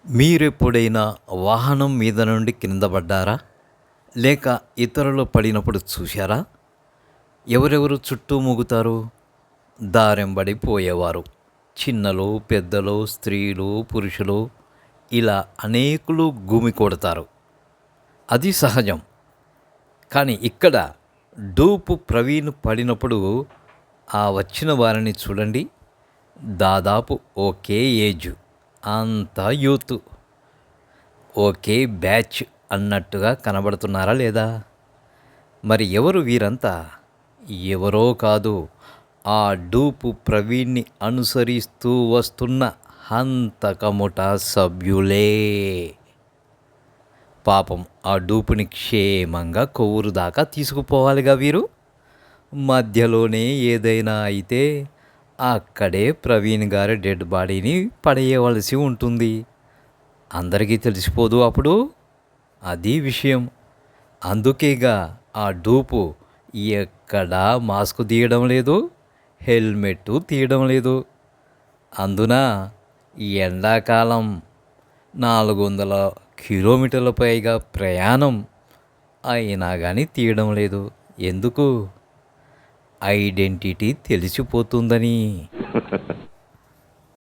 మీరెప్పుడైనా వాహనం మీద నుండి కింద పడ్డారా? లేక ఇతరులు పడినప్పుడు చూశారా? ఎవరెవరు చుట్టూ మూగుతారు? దారెంబడి పోయేవారు. చిన్నలు, పెద్దలు, స్త్రీలు, పురుషులు ఇలా అనేకులు గుమి కొడతారు. అది సహజం. కానీ ఇక్కడ డూపు ప్రవీణ్ పడినప్పుడు ఆ వచ్చిన వారిని చూడండి. దాదాపు ఒకే ఏజ్, అంతా యూత్, ఒకే బ్యాచ్ అన్నట్టుగా కనబడుతున్నారా లేదా? మరి ఎవరు వీరంతా? ఎవరో కాదు, ఆ డూపు ప్రవీణ్ణి అనుసరిస్తూ వస్తున్న హంతకముఠా సభ్యులే. పాపం ఆ డూపుని క్షేమంగా కొవ్వూరు దాకా తీసుకుపోవాలిగా వీరు. మధ్యలోనే ఏదైనా అయితే అక్కడే ప్రవీణ్ గారి డెడ్ బాడీని పడేయవలసి ఉంటుంది. అందరికీ తెలిసిపోదు అప్పుడు. అది విషయం. అందుకేగా ఆ డూపు ఎక్కడా మాస్క్ తీయడం లేదు, హెల్మెట్ తీయడం లేదు. అందున ఎండాకాలం 400 కిలోమీటర్ల పైగా ప్రయాణం అయినా కానీ తీయడం లేదు. ఎందుకు? ఐడెంటిటీ తెలిసిపోతుందని.